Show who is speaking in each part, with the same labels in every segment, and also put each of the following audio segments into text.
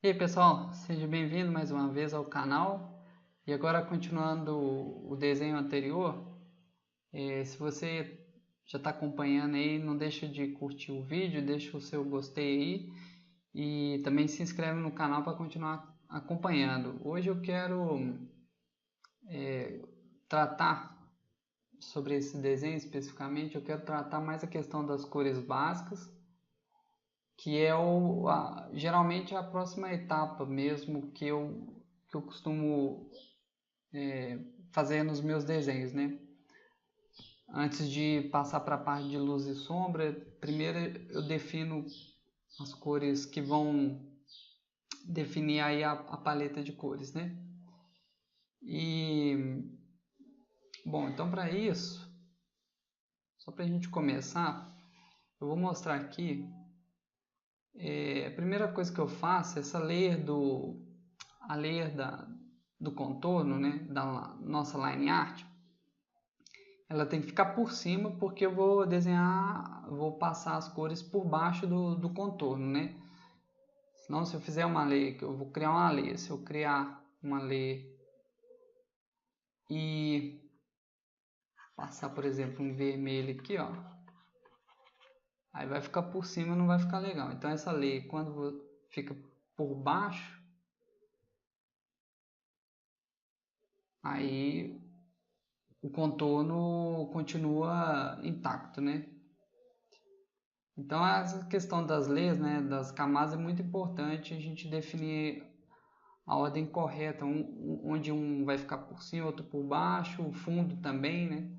Speaker 1: E aí pessoal, seja bem-vindo mais uma vez ao canal. E agora continuando o desenho anterior, se você já está acompanhando aí, não deixa de curtir o vídeo, deixa o seu gostei aí e também se inscreve no canal para continuar acompanhando. Hoje eu quero tratar sobre esse desenho especificamente, eu quero tratar mais a questão das cores básicas, que é geralmente a próxima etapa mesmo que eu costumo fazer nos meus desenhos, né? Antes de passar para a parte de luz e sombra, primeiro eu defino as cores que vão definir aí a paleta de cores, né? E bom, então para isso, só para a gente começar, eu vou mostrar aqui. A primeira coisa que eu faço é a layer do contorno, né? Da nossa line art. Ela tem que ficar por cima porque eu vou desenhar, vou passar as cores por baixo do contorno, né? Senão, se eu fizer uma layer, eu vou criar uma layer, se eu criar uma layer e passar, por exemplo, um vermelho aqui, ó, aí vai ficar por cima, não vai ficar legal. Então essa layer, quando fica por baixo, aí o contorno continua intacto, né? Então essa questão das layers, né, das camadas é muito importante a gente definir a ordem correta, onde um vai ficar por cima, outro por baixo, o fundo também, né?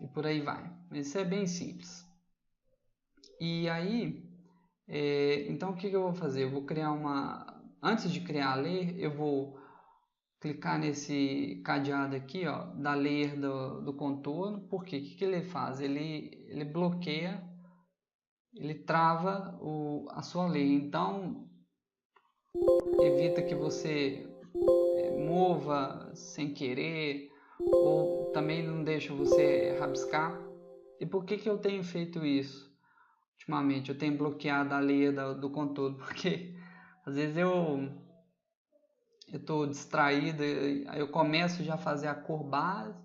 Speaker 1: E por aí vai. Isso é bem simples. E aí, então o que eu vou fazer? Eu vou criar antes de criar a layer, eu vou clicar nesse cadeado aqui, ó, da layer do contorno. Por quê? O que ele faz? Ele bloqueia, ele trava a sua layer. Então, evita que você mova sem querer, ou também não deixa você rabiscar. E por que eu tenho feito isso? Ultimamente eu tenho bloqueado a layer do contorno, porque às vezes eu estou distraído, aí eu começo já a fazer a cor base,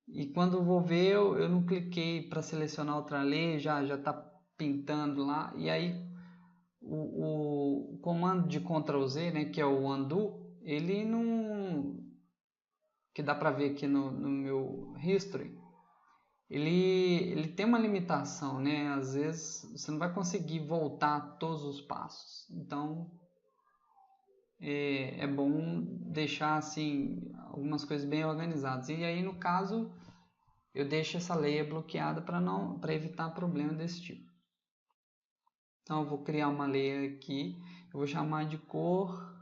Speaker 1: e quando vou ver eu não cliquei para selecionar outra layer, já está pintando lá, e aí o comando de Ctrl Z, né, que é o undo, ele não, que dá para ver aqui no meu history, ele tem uma limitação, né? Às vezes você não vai conseguir voltar todos os passos. Então é bom deixar assim algumas coisas bem organizadas. E aí no caso eu deixo essa layer bloqueada para evitar problema desse tipo. Então eu vou criar uma layer aqui, eu vou chamar de cor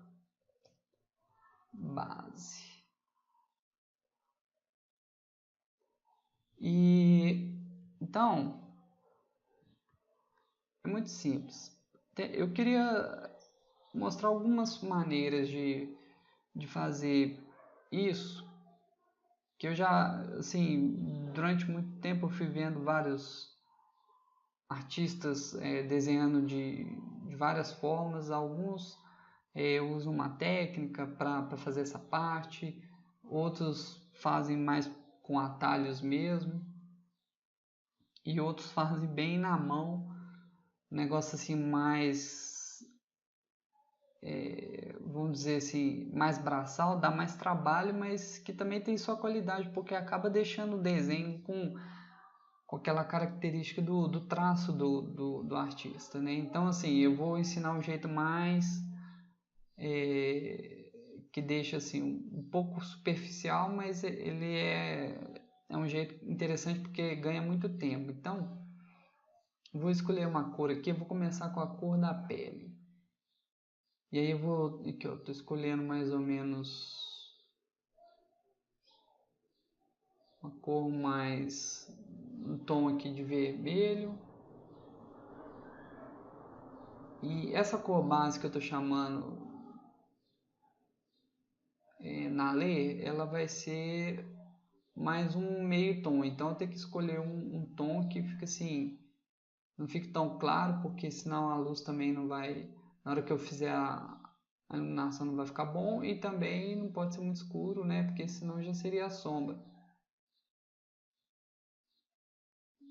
Speaker 1: base. E então é muito simples. Eu queria mostrar algumas maneiras de fazer isso, que eu já, assim, durante muito tempo eu fui vendo vários artistas desenhando de várias formas. Alguns usam uma técnica para fazer essa parte, outros fazem mais com atalhos mesmo, e outros fazem bem na mão, um negócio assim mais, vamos dizer assim, mais braçal, dá mais trabalho, mas que também tem sua qualidade, porque acaba deixando o desenho com aquela característica do traço do artista, né? Então, assim, eu vou ensinar um jeito mais que deixa assim um pouco superficial, mas ele é um jeito interessante porque ganha muito tempo. Então, vou escolher uma cor aqui, eu vou começar com a cor da pele. E aí eu vou, aqui ó, tô escolhendo mais ou menos uma cor mais, um tom aqui de vermelho. E essa cor base que eu tô chamando na lei, ela vai ser mais um meio tom. Então eu tenho que escolher um tom que fica assim, não fique tão claro, porque senão a luz também não vai Na hora que eu fizer a iluminação não vai ficar bom e também não pode ser muito escuro, né? Porque senão já seria a sombra.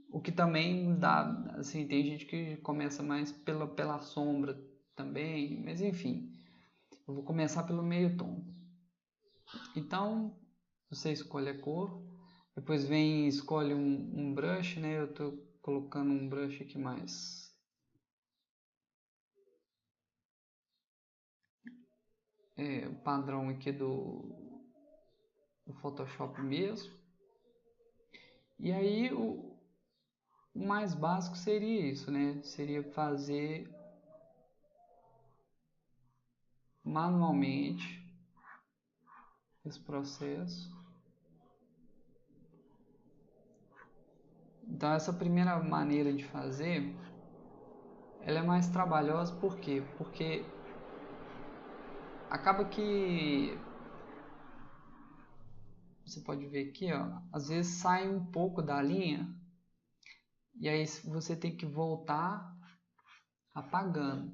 Speaker 1: O que também dá, assim, tem gente que começa mais pela sombra também, mas enfim, eu vou começar pelo meio tom. Então, você escolhe a cor, depois vem e escolhe um brush, né? Eu tô colocando um brush aqui mais o padrão aqui do Photoshop mesmo. E aí o mais básico seria isso, né? Seria fazer manualmente esse processo. Então essa primeira maneira de fazer, ela é mais trabalhosa, por quê? Porque acaba que você pode ver aqui, ó, às vezes sai um pouco da linha e aí você tem que voltar apagando.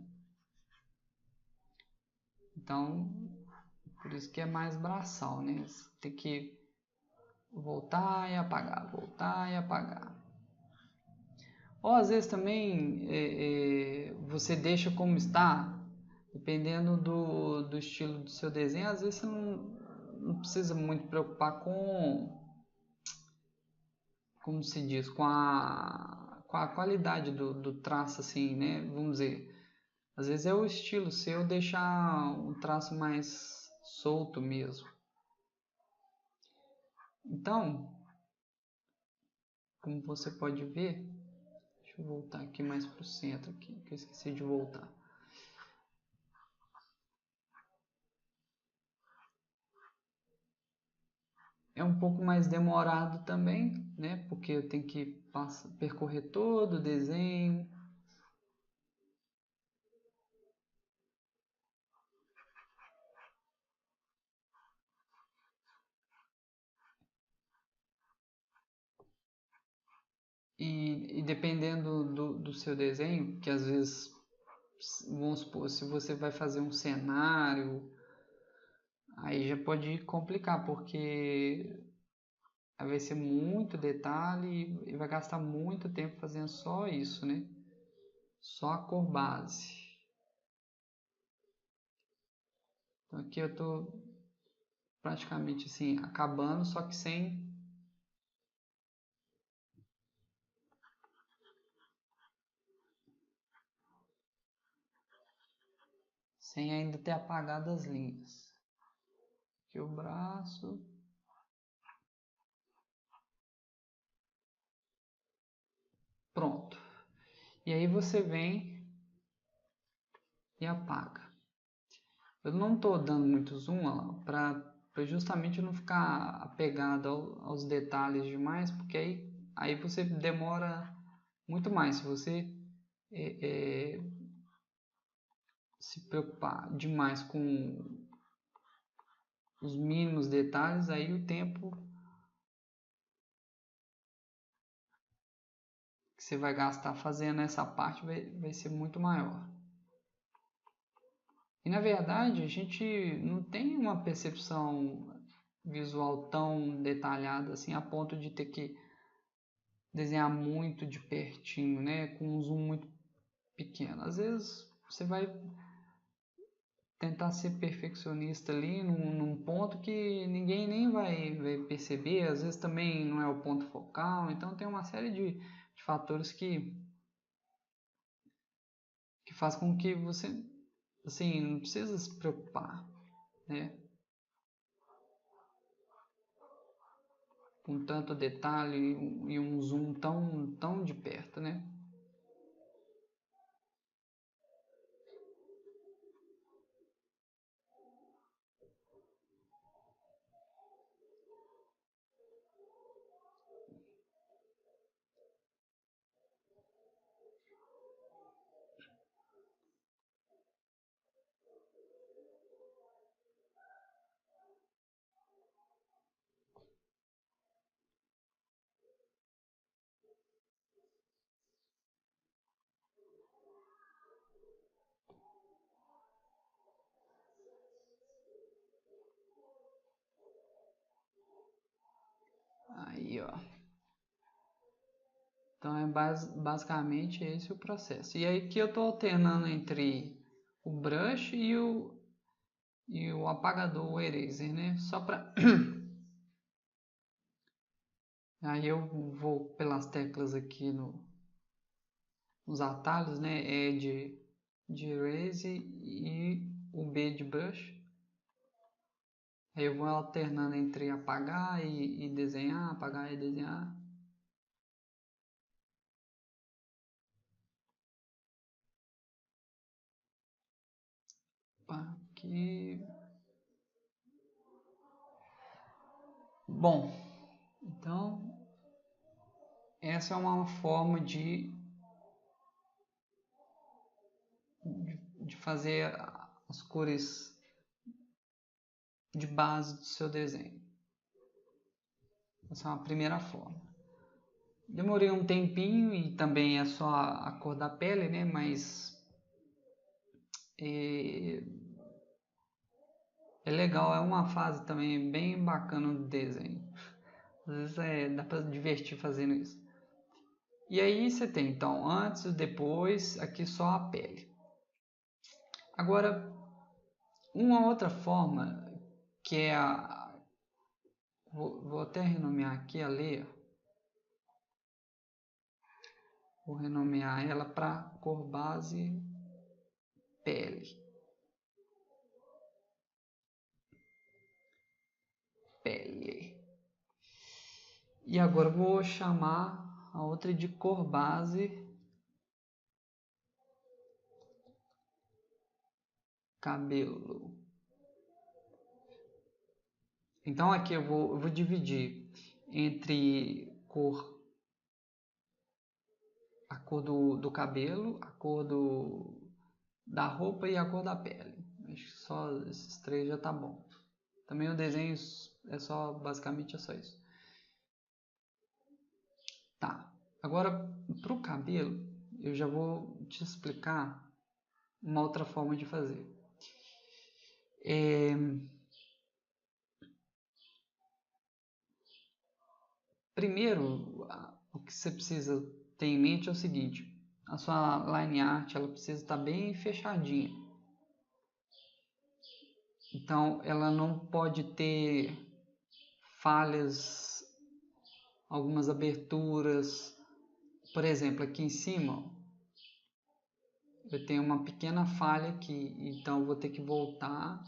Speaker 1: Então, por isso que é mais braçal, né? Você tem que voltar e apagar, voltar e apagar. Ou às vezes também você deixa como está, dependendo do estilo do seu desenho. Às vezes você não precisa muito preocupar como se diz, com a qualidade do traço, assim, né? Vamos dizer, às vezes é o estilo seu deixar um traço mais solto mesmo. Então, como você pode ver, deixa eu voltar aqui mais para o centro aqui, que eu esqueci de voltar. É um pouco mais demorado também, né? Porque eu tenho que percorrer todo o desenho. E dependendo do seu desenho, que às vezes, vamos supor, se você vai fazer um cenário, aí já pode complicar, porque aí vai ser muito detalhe e vai gastar muito tempo fazendo só isso, né? Só a cor base. Então aqui eu tô praticamente assim, acabando, só que sem ainda ter apagado as linhas. Aqui o braço. Pronto. E aí você vem e apaga. Eu não estou dando muito zoom para justamente não ficar apegado aos detalhes demais, porque aí você demora muito mais. Se você se preocupar demais com os mínimos detalhes, aí o tempo que você vai gastar fazendo essa parte vai ser muito maior. E na verdade a gente não tem uma percepção visual tão detalhada assim a ponto de ter que desenhar muito de pertinho, né, com um zoom muito pequeno. Às vezes você vai tentar ser perfeccionista ali num ponto que ninguém nem vai perceber, às vezes também não é o ponto focal, então tem uma série de fatores que faz com que você assim não precisa se preocupar, né, com tanto detalhe e um zoom tão de perto, né? Aí, ó. Então é basicamente esse o processo. E aí que eu estou alternando entre o brush e o apagador, o eraser, né? Só para aí eu vou pelas teclas aqui nos atalhos, né? E de eraser e o B de brush. Aí eu vou alternando entre apagar e desenhar, apagar e desenhar. Aqui. Bom, então essa é uma forma de fazer as cores de base do seu desenho. Essa é uma primeira forma. Demorei um tempinho e também é só a cor da pele, né? Mas é legal, é uma fase também bem bacana do desenho. Às vezes dá para divertir fazendo isso. E aí você tem então antes e depois, aqui só a pele. Agora, uma outra forma que é vou até renomear aqui a Leia. Vou renomear ela para cor base pele. Pele. E agora eu vou chamar a outra de cor base cabelo. Então aqui eu vou dividir entre a cor do cabelo, a cor da roupa e a cor da pele. Acho que só esses três já tá bom. Também o desenho basicamente é só isso. Tá, agora para o cabelo eu já vou te explicar uma outra forma de fazer. Primeiro, o que você precisa ter em mente é o seguinte: a sua line art ela precisa estar bem fechadinha. Então, ela não pode ter falhas, algumas aberturas. Por exemplo, aqui em cima eu tenho uma pequena falha aqui, então eu vou ter que voltar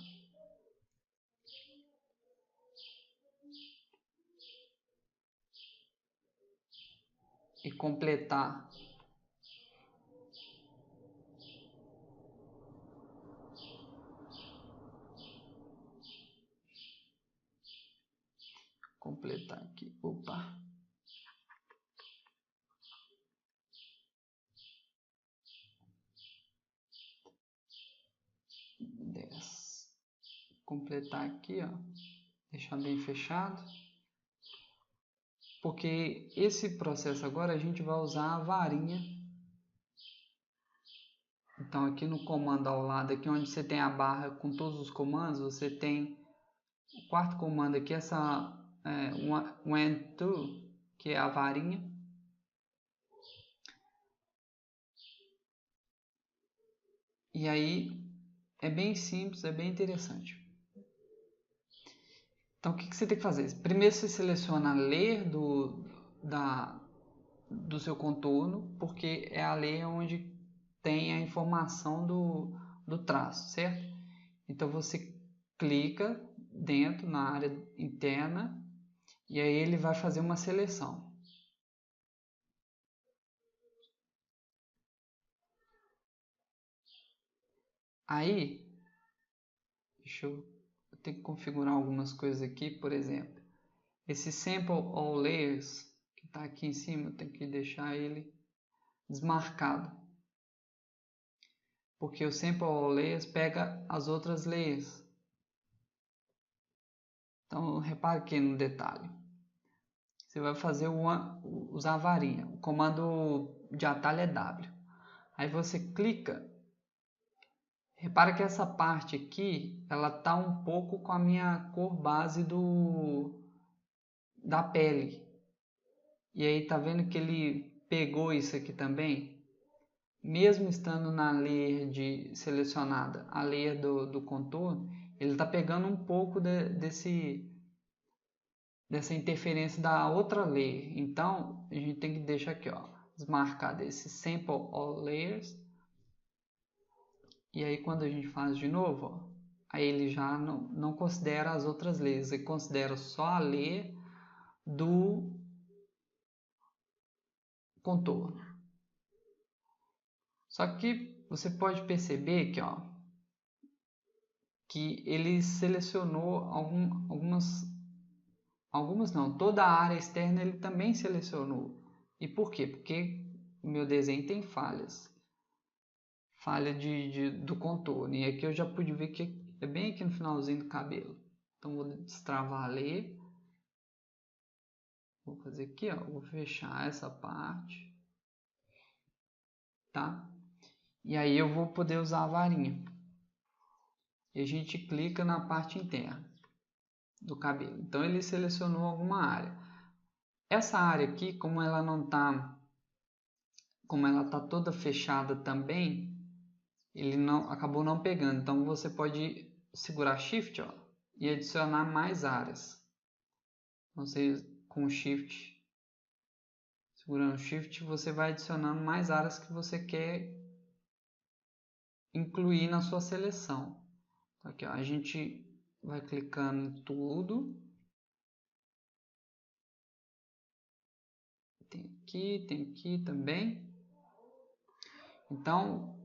Speaker 1: e completar. Completar aqui. Opa. 10. Completar aqui, ó. Deixar bem fechado. Porque esse processo agora a gente vai usar a varinha. Então aqui no comando ao lado, aqui onde você tem a barra com todos os comandos, você tem o quarto comando aqui, essa when to, que é a varinha. E aí é bem simples, é bem interessante. Então o que você tem que fazer? Primeiro você seleciona ler do seu contorno, porque é a ler onde tem a informação do traço, certo? Então você clica dentro na área interna e aí ele vai fazer uma seleção. Aí, eu tenho que configurar algumas coisas aqui, por exemplo, esse Sample All Layers que está aqui em cima, eu tenho que deixar ele desmarcado. Porque o Sample All Layers pega as outras layers. Então, repare aqui no detalhe. Você vai fazer usar a varinha. O comando de atalho é W. Aí você clica. Repara que essa parte aqui, ela tá um pouco com a minha cor base da pele. E aí tá vendo que ele pegou isso aqui também? Mesmo estando na layer selecionada, a layer do contorno, ele tá pegando um pouco dessa interferência da outra layer. Então, a gente tem que deixar aqui, ó, desmarcado esse Sample All Layers. E aí, quando a gente faz de novo, ó, aí ele já não considera as outras layers, ele considera só a layer do contorno. Só que você pode perceber que, ó, que ele selecionou algumas não, toda a área externa ele também selecionou. E por quê? Porque o meu desenho tem falhas. Falha do contorno. E aqui eu já pude ver que é bem aqui no finalzinho do cabelo. Então vou destravar a layer. Vou fazer aqui, ó, vou fechar essa parte. Tá? E aí eu vou poder usar a varinha. E a gente clica na parte interna do cabelo. Então ele selecionou alguma área. Essa área aqui, como ela tá toda fechada também, ele acabou não pegando. Então você pode segurar Shift, ó, e adicionar mais áreas. Você com Shift, segurando Shift, você vai adicionando mais áreas que você quer incluir na sua seleção. Aqui, ó, a gente vai clicando em tudo. Tem aqui também. Então,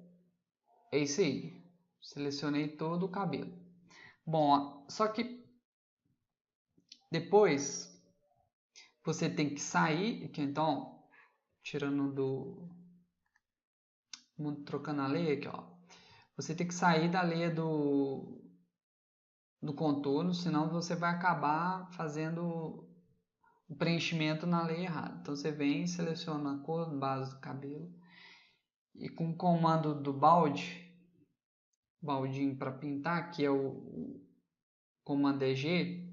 Speaker 1: é isso aí. Selecionei todo o cabelo. Bom, só que depois você tem que sair, aqui, então, trocando a layer aqui, ó. Você tem que sair da layer do contorno, senão você vai acabar fazendo o preenchimento na layer errada. Então você vem e seleciona a cor base do cabelo e com o comando do baldinho para pintar, que é o comando EG,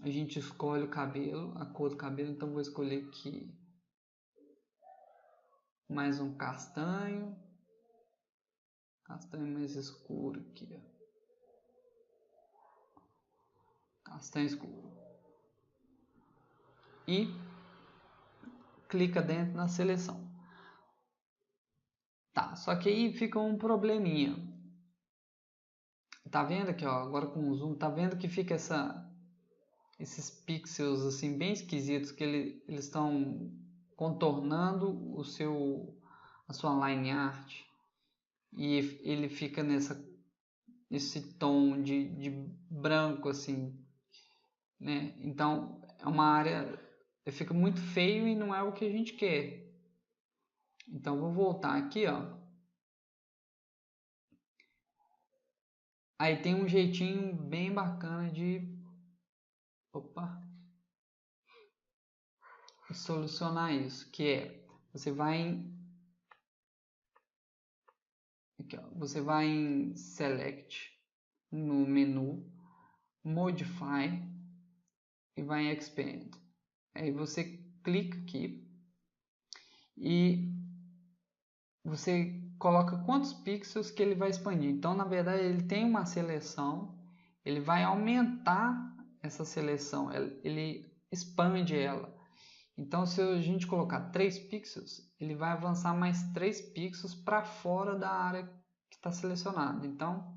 Speaker 1: a gente escolhe o cabelo, a cor do cabelo. Então vou escolher aqui mais um castanho mais escuro aqui, ó. Castanho escuro, e clica dentro na seleção. Tá, só que aí fica um probleminha. Tá vendo aqui, ó, agora com o zoom, tá vendo que fica esses pixels assim bem esquisitos, que eles estão contornando a sua line art, e ele fica nesse tom de branco assim, né? Então é uma área, fica muito feio e não é o que a gente quer. Então vou voltar aqui, ó. Aí tem um jeitinho bem bacana de solucionar isso, que é você vai em Select, no menu, Modify e vai em Expand. Aí você clica aqui e você coloca quantos pixels que ele vai expandir. Então, na verdade, ele tem uma seleção, ele vai aumentar essa seleção, ele expande ela. Então, se a gente colocar 3 pixels, ele vai avançar mais 3 pixels para fora da área que está selecionada. Então,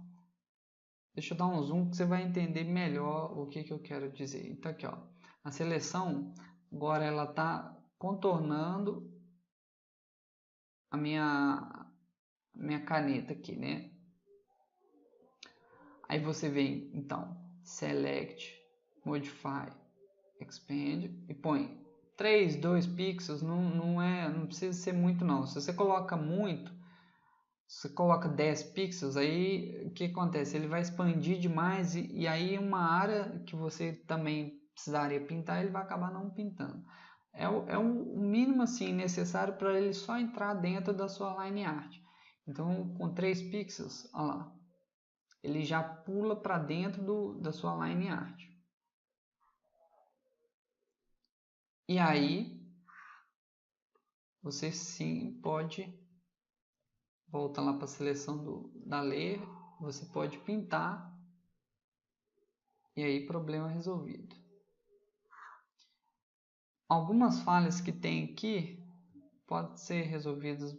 Speaker 1: deixa eu dar um zoom que você vai entender melhor o que eu quero dizer. Então, aqui, ó, a seleção agora ela está contornando a minha caneta aqui, né? Aí você vem, então, Select, Modify, Expand e põe 3, 2 pixels, não precisa ser muito não. Se você coloca muito, você coloca 10 pixels, aí o que acontece? Ele vai expandir demais e aí uma área que você também precisaria pintar, ele vai acabar não pintando. É o mínimo assim necessário para ele só entrar dentro da sua line art. Então com 3 pixels, olha lá, ele já pula para dentro da sua line art. E aí você sim pode voltar lá para a seleção da layer, você pode pintar e aí problema resolvido. Algumas falhas que tem aqui podem ser resolvidas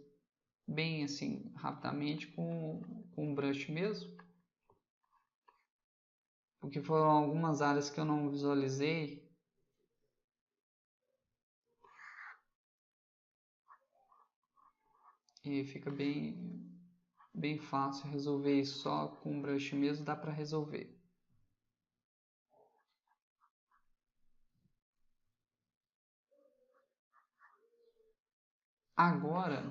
Speaker 1: bem assim rapidamente com o brush mesmo, porque foram algumas áreas que eu não visualizei. E fica bem fácil resolver isso só com o brush mesmo, dá para resolver. Agora,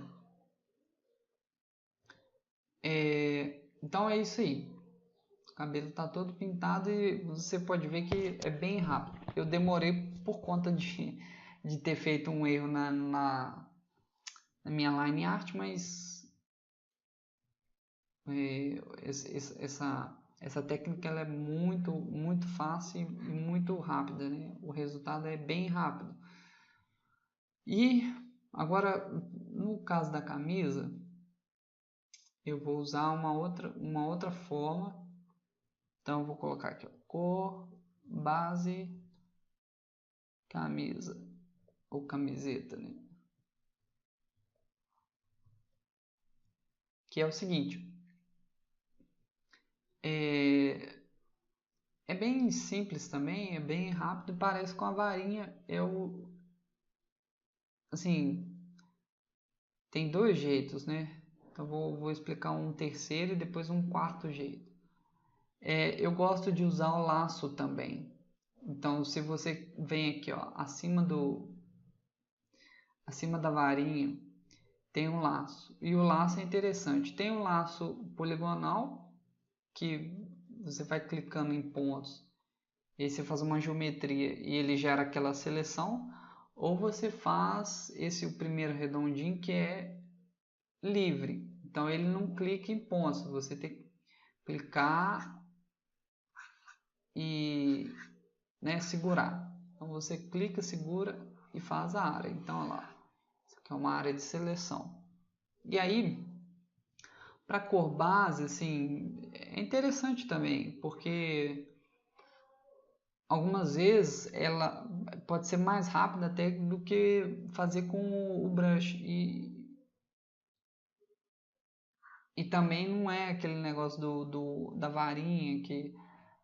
Speaker 1: então é isso aí. O cabelo está todo pintado e você pode ver que é bem rápido. Eu demorei por conta de ter feito um erro na minha line art, mas essa técnica ela é muito fácil e muito rápida, né? O resultado é bem rápido. E agora, no caso da camisa, eu vou usar uma outra forma. Então eu vou colocar aqui, ó, cor, base, camisa ou camiseta, né? Que é o seguinte, é bem simples também, é bem rápido, parece com a varinha. Assim, tem dois jeitos, né? Então vou explicar um terceiro e depois um quarto jeito. Eu gosto de usar o laço também. Então, se você vem aqui, ó, acima da varinha, tem um laço. E o laço é interessante. Tem um laço poligonal, que você vai clicando em pontos. E aí você faz uma geometria e ele gera aquela seleção. Ou você faz o primeiro redondinho, que é livre. Então, ele não clica em pontos. Você tem que clicar e, né, segurar. Então você clica, segura e faz a área. Então, olha lá, isso aqui é uma área de seleção. E aí, para cor base, assim, é interessante também, porque algumas vezes ela pode ser mais rápida até do que fazer com o brush. E também não é aquele negócio da varinha que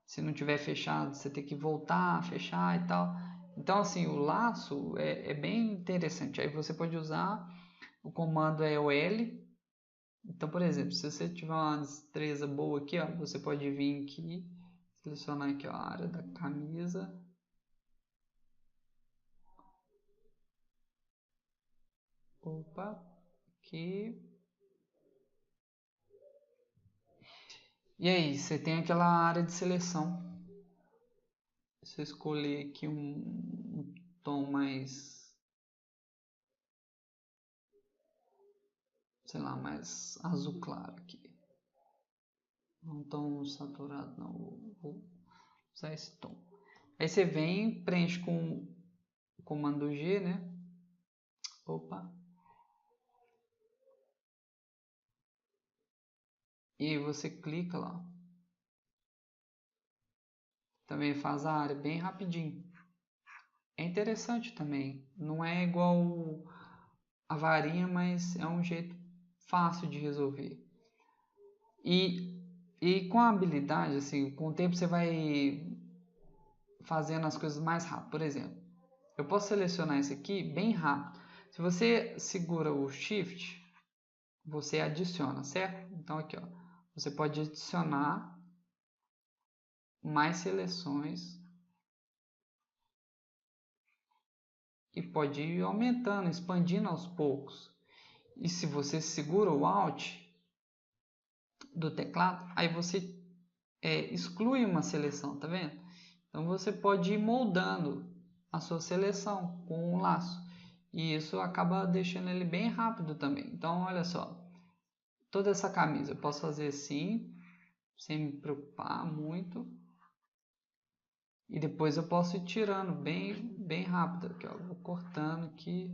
Speaker 1: se não tiver fechado você tem que voltar, fechar e tal. Então assim, o laço é bem interessante. Aí você pode usar, o comando é o L. Então, por exemplo, se você tiver uma destreza boa aqui, ó, você pode vir aqui, selecionar aqui ó, a área da camisa. Opa, aqui. E aí, você tem aquela área de seleção. Se eu escolher aqui um tom mais, sei lá, mais azul claro aqui. Não tão saturado, não. Vou usar esse tom. Aí você vem, preenche com o comando G, né? Opa. E aí você clica lá. Também faz a área bem rapidinho. É interessante também. Não é igual a varinha, mas é um jeito fácil de resolver. E com a habilidade, assim, com o tempo você vai fazendo as coisas mais rápido. Por exemplo, eu posso selecionar isso aqui bem rápido. Se você segura o Shift, você adiciona, certo? Então aqui, ó, você pode adicionar mais seleções e pode ir aumentando, expandindo aos poucos. E se você segura o Alt do teclado, aí você exclui uma seleção, tá vendo? Então você pode ir moldando a sua seleção com um laço. E isso acaba deixando ele bem rápido também. Então olha só, toda essa camisa eu posso fazer assim, sem me preocupar muito. E depois eu posso ir tirando bem rápido. Aqui, ó, vou cortando aqui.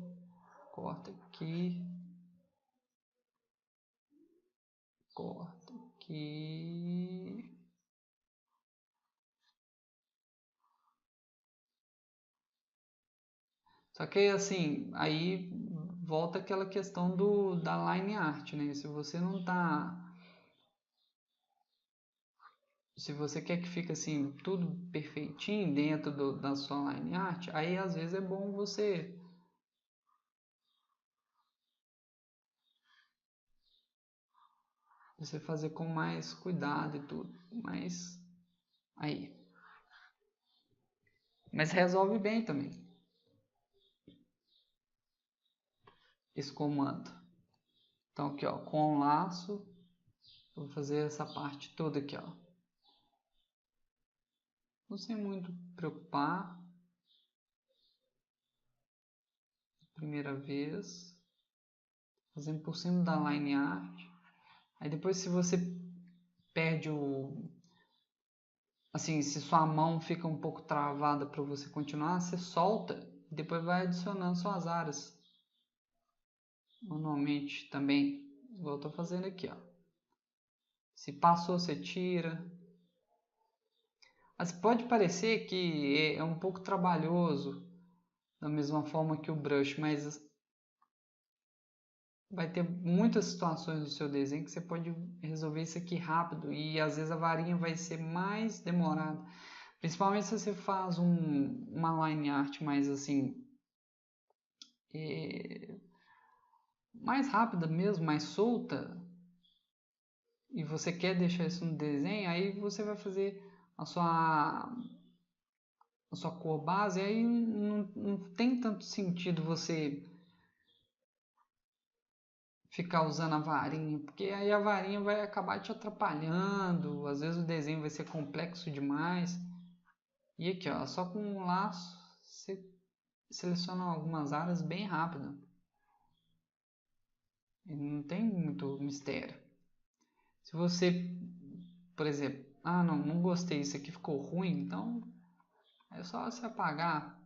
Speaker 1: corta aqui, corta aqui. Só que assim, aí volta aquela questão da line art, né? Se você não tá, se você quer que fique assim tudo perfeitinho dentro da sua line art, aí às vezes é bom você fazer com mais cuidado e tudo, mas aí, mas resolve bem também esse comando. Então aqui, ó, com o laço, vou fazer essa parte toda aqui, ó. Não sem muito preocupar. Primeira vez, fazendo por cima da line art. Aí depois, se você perde o, assim, se sua mão fica um pouco travada para você continuar, você solta e depois vai adicionando suas áreas manualmente também, igual eu tô fazendo aqui, ó. Se passou, você tira. Mas pode parecer que é um pouco trabalhoso, da mesma forma que o brush, mas vai ter muitas situações no seu desenho que você pode resolver isso aqui rápido e às vezes a varinha vai ser mais demorada. Principalmente se você faz uma line art mais assim, é, mais rápida mesmo, mais solta, e você quer deixar isso no desenho, aí você vai fazer a sua cor base, aí não tem tanto sentido você ficar usando a varinha, porque aí a varinha vai acabar te atrapalhando, às vezes o desenho vai ser complexo demais. E aqui, ó, só com um laço você seleciona algumas áreas bem rápido. E não tem muito mistério. Se você, por exemplo, não gostei, isso aqui ficou ruim, então é só você apagar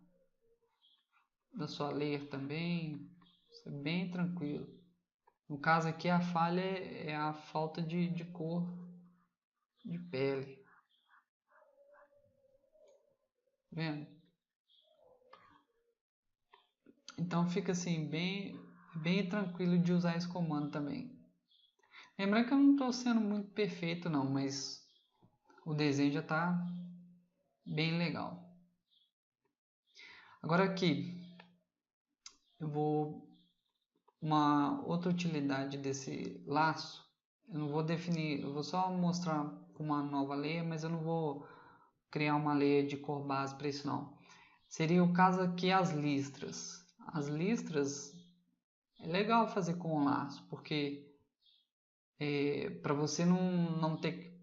Speaker 1: da sua layer também, isso é bem tranquilo. No caso aqui a falha é a falta de cor de pele. Vendo? Então fica assim bem tranquilo de usar esse comando também. Lembrando que eu não estou sendo muito perfeito não, mas o desenho já está bem legal. Agora aqui eu vou uma outra utilidade desse laço. Eu não vou definir, eu vou só mostrar uma nova layer, mas eu não vou criar uma layer de cor base para isso não. Seria o caso aqui as listras. As listras é legal fazer com o laço, porque para você não ter,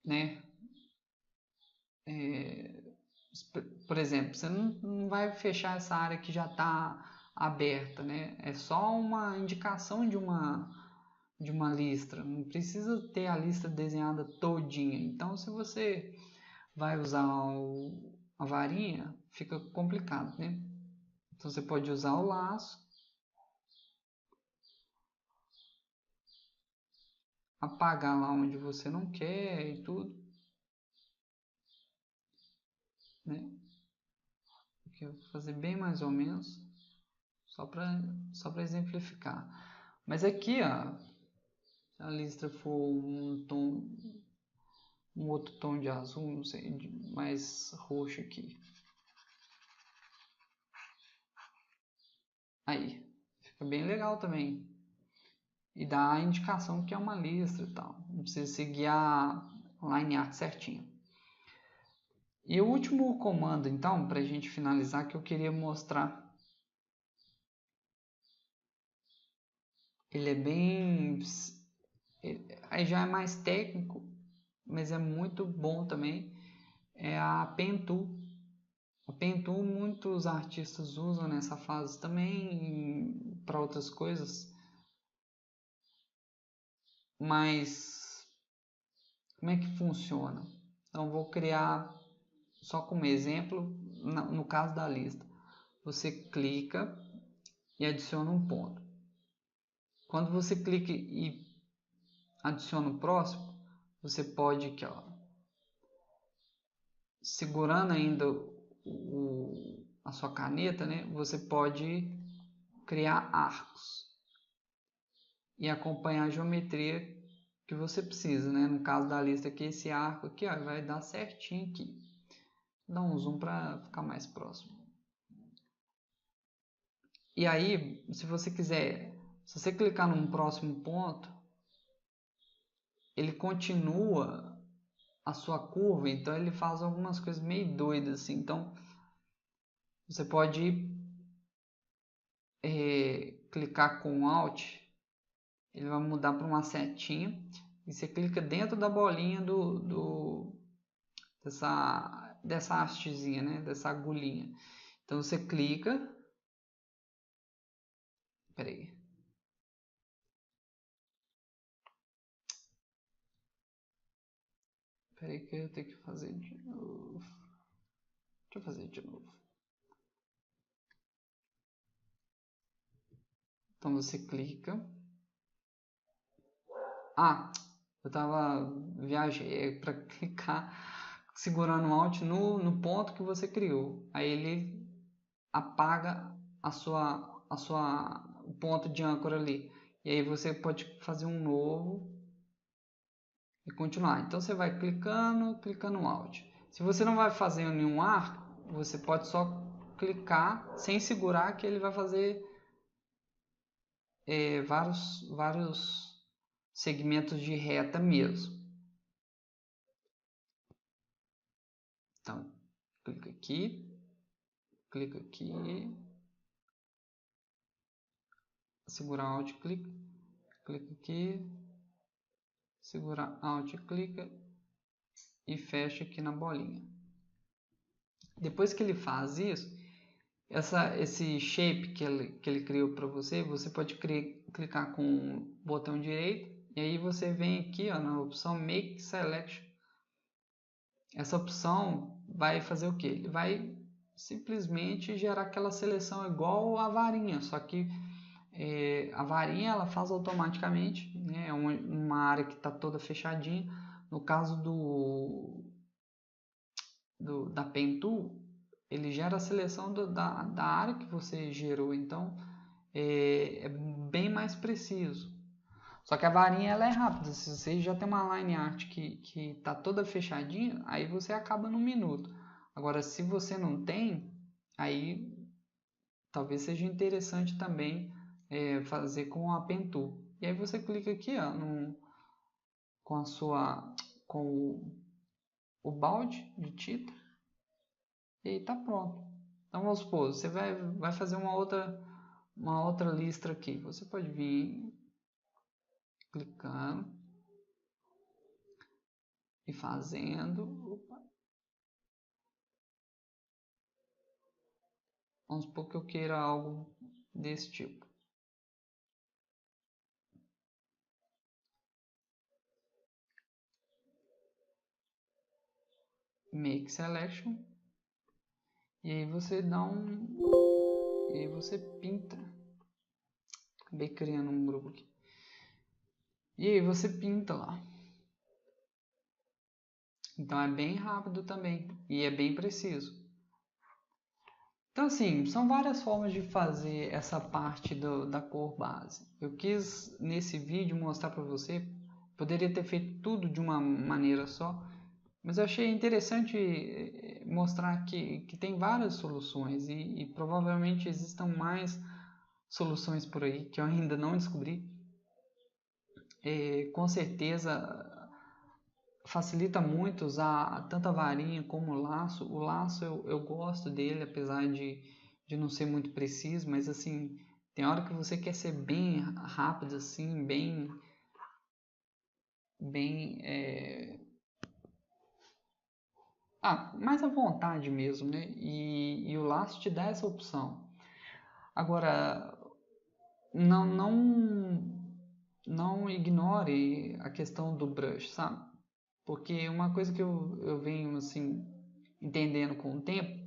Speaker 1: né? Por exemplo, você não vai fechar essa área que já está aberta, né? É só uma indicação de uma listra, não precisa ter a lista desenhada todinha. Então, se você vai usar a varinha, fica complicado, né? Então, você pode usar o laço, apagar lá onde você não quer e tudo, né? Aqui eu vou fazer bem mais ou menos, só para exemplificar. Mas aqui, ó, se a listra for um outro tom de azul, não sei, mais roxo aqui. Aí, fica bem legal também. E dá a indicação que é uma listra e tal. Não precisa seguir a line art certinho. E o último comando, então, para a gente finalizar, que eu queria mostrar. Ele é bem... Aí já é mais técnico, mas é muito bom também. É a Pen Tool. A Pen Tool muitos artistas usam nessa fase também para outras coisas. Mas como é que funciona? Então vou criar só como exemplo no caso da lista. Você clica e adiciona um ponto. Quando você clica e adiciona o próximo, você pode aqui, ó, segurando ainda a sua caneta, né, você pode criar arcos e acompanhar a geometria que você precisa, né? No caso da lista aqui, esse arco aqui, ó, vai dar certinho aqui. Vou dar um zoom para ficar mais próximo. E aí, se você quiser, se você clicar num próximo ponto, ele continua a sua curva, então ele faz algumas coisas meio doidas assim. Então, você pode clicar com Alt, ele vai mudar para uma setinha e você clica dentro da bolinha dessa hastezinha, né? Dessa agulhinha. Então você clica. Peraí. Peraí que eu tenho que fazer de novo. Deixa eu fazer de novo. Então você clica. Ah, eu tava viajei para clicar segurando o Alt no ponto que você criou. Aí ele apaga o ponto de âncora ali. E aí você pode fazer um novo e continuar. Então você vai clicando Alt. Se você não vai fazer nenhum arco, você pode só clicar sem segurar que ele vai fazer vários segmentos de reta mesmo. Então, clica aqui, segurar Alt, clica aqui, segura Alt, clica e fecha aqui na bolinha. Depois que ele faz isso, esse shape que ele criou para você, você pode clicar com o botão direito e aí você vem aqui, ó, na opção Make Selection. Essa opção vai fazer o que? Ele vai simplesmente gerar aquela seleção igual a varinha, só que a varinha ela faz automaticamente, né? É uma área que está toda fechadinha. No caso da Pen Tool, ele gera a seleção da área que você gerou, então é bem mais preciso. Só que a varinha ela é rápida, se você já tem uma line art que está toda fechadinha, aí você acaba num minuto. Agora, se você não tem, aí talvez seja interessante também fazer com a Pen Tool. E aí você clica aqui, ó, com o balde de tinta e aí tá pronto. Então vamos supor, você vai fazer uma outra listra aqui. Você pode vir clicando e fazendo. Opa. Vamos supor que eu queira algo desse tipo. Make Selection. E aí você e aí você pinta. Acabei criando um grupo aqui. E aí você pinta lá. Então é bem rápido também. E é bem preciso. Então assim, são várias formas de fazer essa parte da cor base. Eu quis nesse vídeo mostrar para você. Poderia ter feito tudo de uma maneira só. Mas eu achei interessante mostrar que tem várias soluções e provavelmente existam mais soluções por aí que eu ainda não descobri. Com certeza facilita muito usar tanto a varinha como o laço. O laço eu gosto dele, apesar de não ser muito preciso, mas assim, tem hora que você quer ser bem rápido, assim, bem mais à vontade mesmo, né? E o laço te dá essa opção. Agora, não ignore a questão do brush, sabe? Porque uma coisa que eu venho assim entendendo com o tempo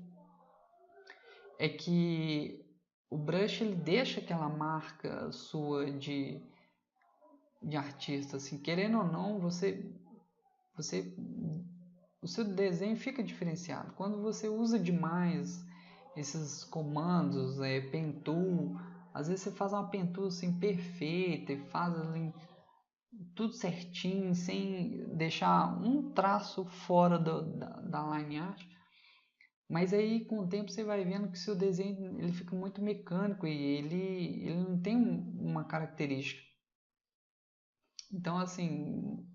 Speaker 1: é que o brush ele deixa aquela marca sua de artista, assim, querendo ou não, você o seu desenho fica diferenciado. Quando você usa demais esses comandos, pen tool, às vezes você faz uma pen tool assim perfeita e faz assim, tudo certinho, sem deixar um traço fora da line art. Mas aí com o tempo você vai vendo que seu desenho ele fica muito mecânico e ele não tem uma característica. Então assim,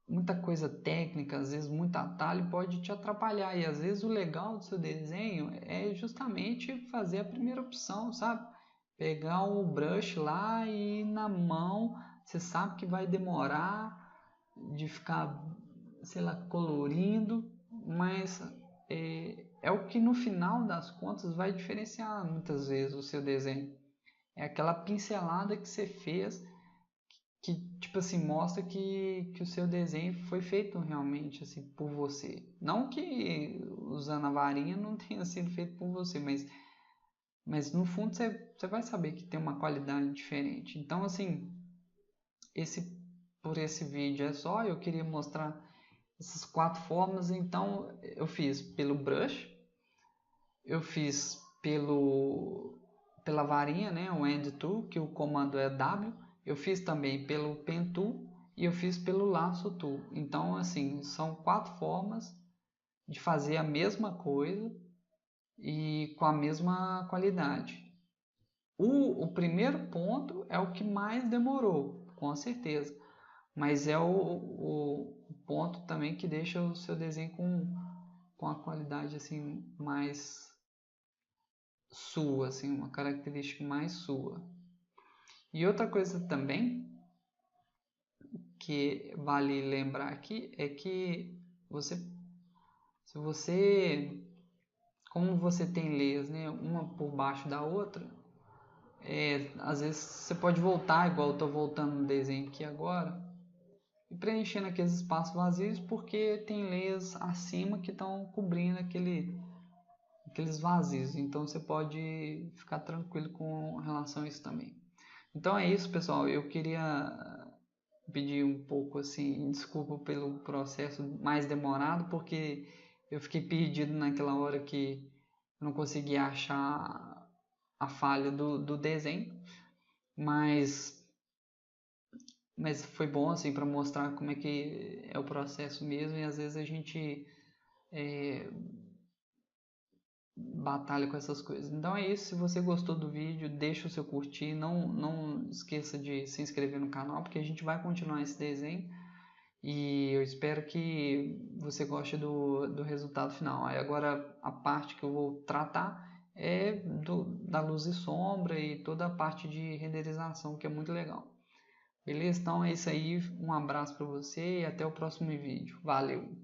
Speaker 1: muita coisa técnica, às vezes muito atalho pode te atrapalhar. E às vezes o legal do seu desenho é justamente fazer a primeira opção, sabe? Pegar o brush lá e na mão, você sabe que vai demorar de ficar, sei lá, colorindo, mas é o que no final das contas vai diferenciar muitas vezes o seu desenho. É aquela pincelada que você fez que tipo assim mostra que o seu desenho foi feito realmente assim por você, não que usando a varinha não tenha sido feito por você, mas no fundo você vai saber que tem uma qualidade diferente. Então assim, por esse vídeo é só, eu queria mostrar essas 4 formas. Então eu fiz pelo brush, eu fiz pela varinha, né, o End Tool, que o comando é W. Eu fiz também pelo Pen Tool e eu fiz pelo Laço Tool. Então, assim, são 4 formas de fazer a mesma coisa e com a mesma qualidade. O primeiro ponto é o que mais demorou, com certeza. Mas é o ponto também que deixa o seu desenho com a qualidade assim mais sua, assim, uma característica mais sua. E outra coisa também que vale lembrar aqui é que se você, como você tem leias, né, uma por baixo da outra, às vezes você pode voltar, igual eu estou voltando no desenho aqui agora, e preenchendo aqueles espaços vazios porque tem leias acima que estão cobrindo aqueles vazios. Então você pode ficar tranquilo com relação a isso também. Então é isso, pessoal. Eu queria pedir um pouco assim, desculpa pelo processo mais demorado, porque eu fiquei perdido naquela hora que eu não conseguia achar a falha do desenho, mas foi bom assim para mostrar como é que é o processo mesmo. E às vezes a gente batalha com essas coisas. Então é isso. Se você gostou do vídeo, deixa o seu curtir. Não esqueça de se inscrever no canal, porque a gente vai continuar esse desenho. E eu espero que você goste do resultado final. Aí agora a parte que eu vou tratar é da luz e sombra e toda a parte de renderização, que é muito legal. Beleza? Então é isso aí. Um abraço para você e até o próximo vídeo. Valeu!